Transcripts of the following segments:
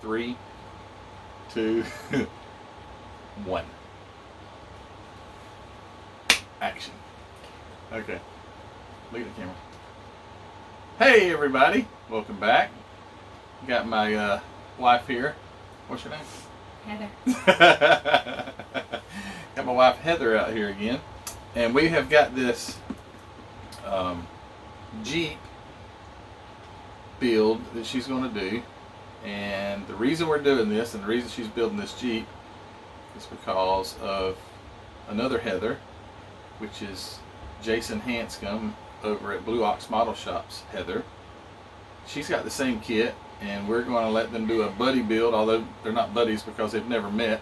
Three, two, one. Action. Okay. Look at the camera. Hey everybody, welcome back. Got my wife here. What's your name? Heather. Got my wife Heather out here again, and we have got this Jeep build that she's going to do. And the reason we're doing this, and the reason she's building this Jeep, is because of another Heather, which is Jason Hanscom over at Blue Ox Model Shop's Heather. She's got the same kit, and we're going to let them do a buddy build, although they're not buddies because they've never met.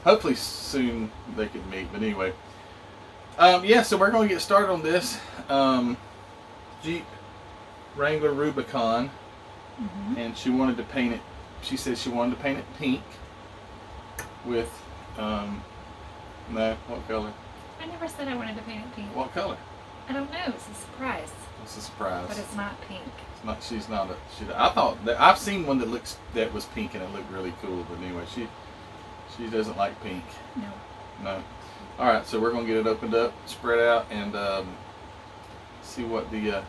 Hopefully soon they can meet, but anyway. Yeah, so we're going to get started on this Jeep Wrangler Rubicon. And she wanted to paint it, she said she wanted to paint it pink with, no, what color? I never said I wanted to paint it pink. What color? I don't know, it's a surprise. It's a surprise. But it's not pink. It's not, she's not I thought, that I've seen one that was pink and it looked really cool, but anyway, she doesn't like pink. No. No. Alright, so we're going to get it opened up, spread out, and see what the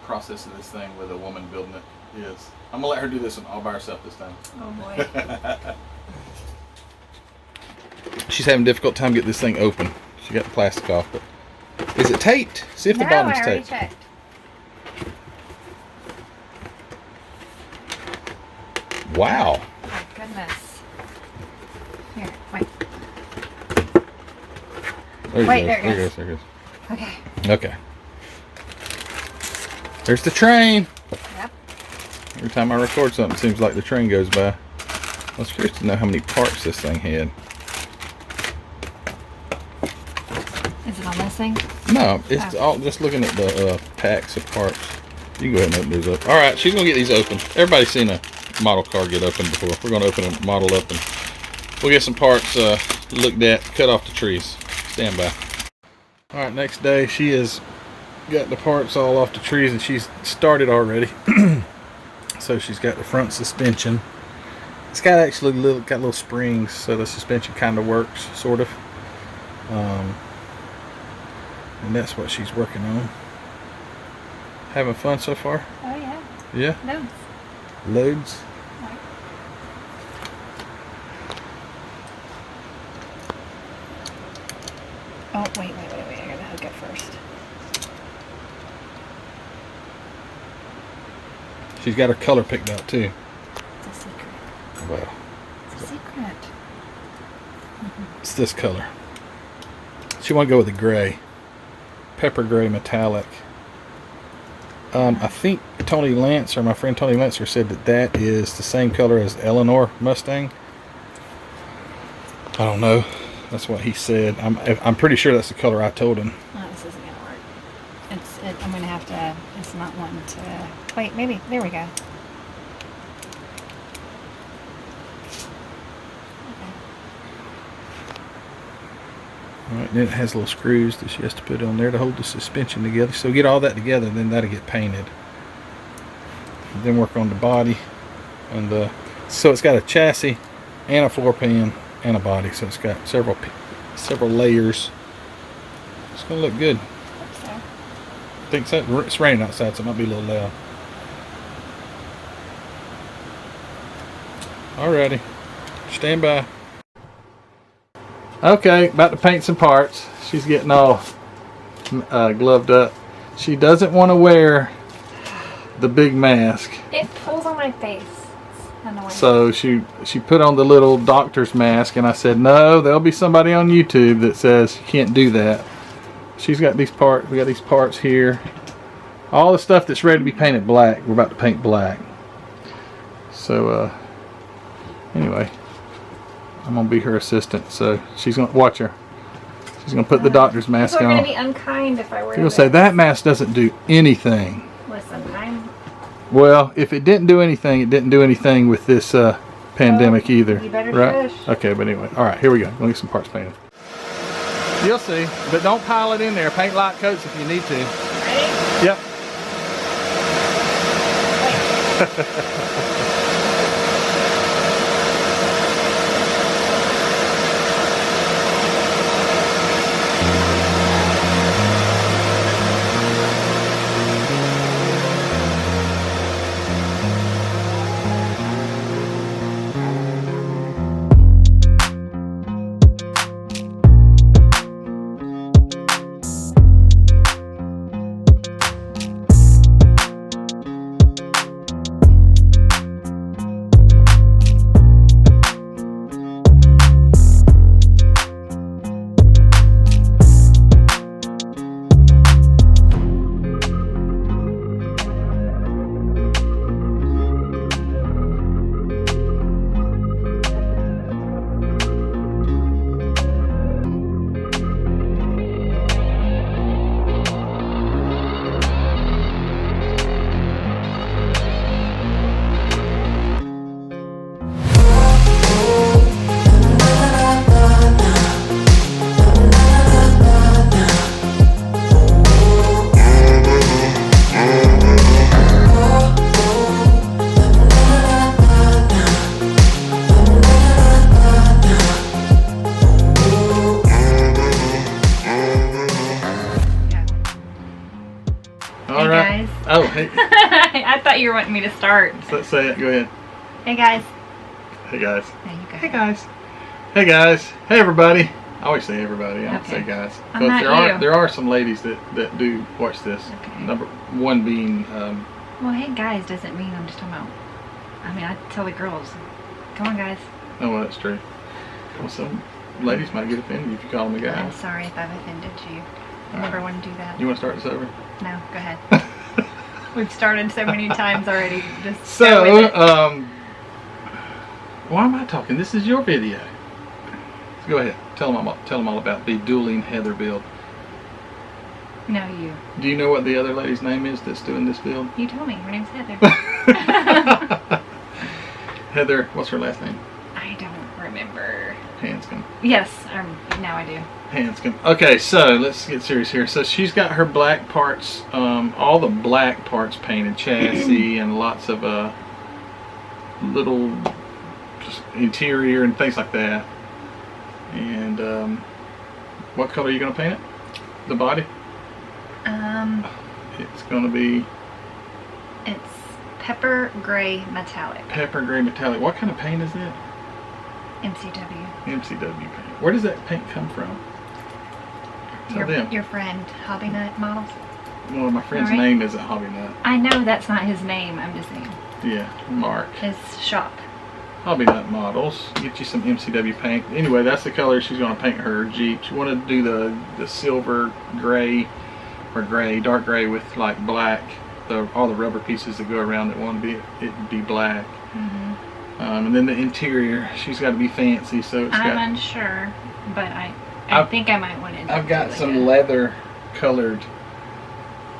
process of this thing with a woman building it is. I'm gonna let her do this one all by herself this time. Oh boy. She's having a difficult time getting this thing open. She got the plastic off, but is it taped? See if the bottom's I already taped. checked. Wow. Oh goodness. Here, wait. There it goes. Okay. Okay. There's the train. Yep. Every time I record something, it seems like the train goes by. I was curious to know how many parts this thing had. Is it on this thing? No, it's all just looking at the packs of parts. You can go ahead and open these up. Alright, she's going to get these open. Everybody's seen a model car get opened before. We're going to open a model up and we'll get some parts looked at, cut off the trees. Stand by. Alright, next day she has got the parts all off the trees and she's started already. So she's got the front suspension. It's got actually little springs, so the suspension kind of works, sort of. And that's what she's working on. Having fun so far? Oh yeah. Yeah? Loads. Loads? Right. Oh, wait. I gotta hook it first. She's got her color picked out too. It's a secret. Well, It's a secret. it's this color. She want to go with the gray. Pepper gray metallic. I think Tony Lancer, my friend Tony Lancer, said that is the same color as Eleanor Mustang. I don't know. That's what he said. I'm pretty sure that's the color I told him. Oh, this isn't gonna work. I'm gonna have to. It's not wanting to. Wait, maybe. There we go. Alright, then it has little screws that she has to put on there to hold the suspension together. So get all that together, then that'll get painted. And then work on the body. And so it's got a chassis and a floor pan and a body. So it's got several layers. It's gonna look good. So. I think so. It's raining outside, so it might be a little loud. Alrighty, stand by. Okay, about to paint some parts. She's getting all gloved up. She doesn't want to wear the big mask. It pulls on my face. So she put on the little doctor's mask, and I said, no, there'll be somebody on YouTube that says you can't do that. She's got these parts. We got these parts here. All the stuff that's ready to be painted black, we're about to paint black. So anyway, I'm gonna be her assistant, so she's gonna watch her. She's gonna put the doctor's mask People are on. gonna be unkind if I wear She'll this. say that mask doesn't do anything. Listen, I'm. Well, if it didn't do anything, it didn't do anything with this pandemic either. You better right? shush. Okay, but anyway, all right, here we go. Let me get some parts painted. You'll see, but don't pile it in there. Paint light coats if you need to. Ready? Yep. Oh, hey. I thought you were wanting me to start. Let's say it. Go ahead. Hey guys. Hey guys. There you go. Hey guys. Hey guys. Hey everybody. I always say everybody. I don't say guys. I'm not there are some ladies that do watch this. Okay. Number one being. Well, hey guys doesn't mean I'm just talking about. I mean, I tell the girls, come on guys. Oh, well, that's true. Well, some ladies might get offended if you call them a guy. I'm sorry if I've offended you. I never want to do that. You want to start this over? No, go ahead. We've started so many times already. Just so, go with it. why am I talking? This is your video. So go ahead. Tell them all about the dueling Heather build. No, you. Do you know what the other lady's name is that's doing this build? You told me. Her name's Heather. Heather, what's her last name? I don't remember. Hanscom. Yes, now I do. Hanscom. Okay, so let's get serious here. So she's got her black parts, all the black parts painted, chassis and lots of little just interior and things like that. And what color are you going to paint it? The body? It's going to be... It's pepper gray metallic. Pepper gray metallic. What kind of paint is it? MCW. MCW paint. Where does that paint come from? Tell them. Your friend, Hobby Nut Models? Well, my friend's name isn't Hobby Nut. I know that's not his name. I'm just saying. Yeah, Mark. His shop. Hobby Nut Models. Get you some MCW paint. Anyway, that's the color she's going to paint her Jeep. She wanted to do the silver gray or gray, dark gray with like black. All the rubber pieces that go around that want to be black. Mm-hmm. And then the interior, she's got to be fancy. So it's I'm unsure, but I think I might want to. I've got some leather colored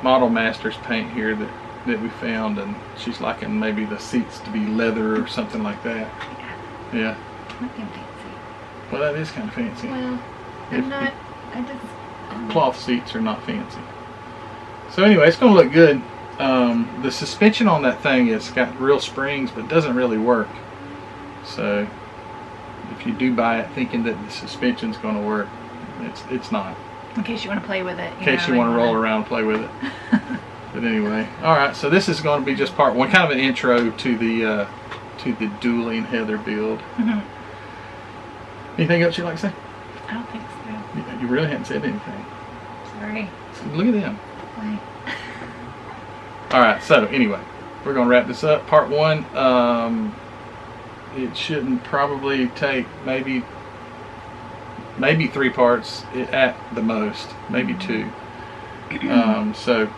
Model Masters paint here that we found, and she's liking maybe the seats to be leather or something like that. Yeah. Looking fancy. Well, that is kind of fancy. Well, Cloth seats are not fancy. So anyway, it's going to look good. The suspension on that thing has got real springs, but doesn't really work. So if you do buy it thinking that the suspension's going to work, it's not. In case you want to play with it. In case you want to roll around and play with it. But anyway, all right. So this is going to be just part one, kind of an intro to the dueling Heather build. Mm-hmm. Anything else you'd like to say? I don't think so. You really haven't said anything. Sorry. Look at them. Why? All right. So anyway, we're going to wrap this up. Part one. It shouldn't probably take maybe 3 parts at the most, maybe 2. So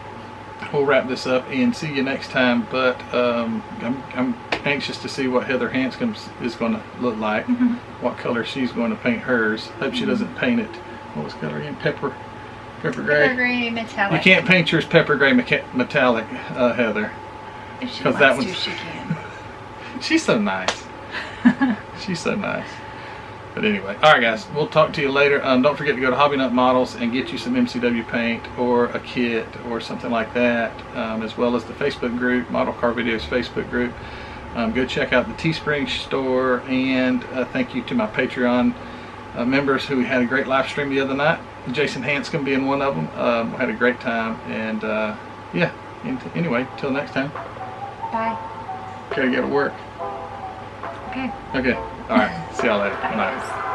we'll wrap this up and see you next time. But I'm anxious to see what Heather Hanscom is going to look like, what color she's going to paint hers. Hope she doesn't paint it. What was the color again? Pepper gray. Pepper gray metallic. You can't paint yours pepper gray metallic, Heather. If she 'cause wants that to, one's- she can. She's so nice. She's so nice. But anyway, all right, guys, we'll talk to you later. Don't forget to go to Hobby Nut Models and get you some MCW paint or a kit or something like that, as well as the Facebook group, Model Car Videos Facebook group. Go check out the Teespring store, and thank you to my Patreon members who had a great live stream the other night. Jason Hanscom being one of them. Had a great time, and yeah. Anyway, till next time. Bye. Gotta go to work. Okay. Okay. All right. See y'all later. Good night. Bye.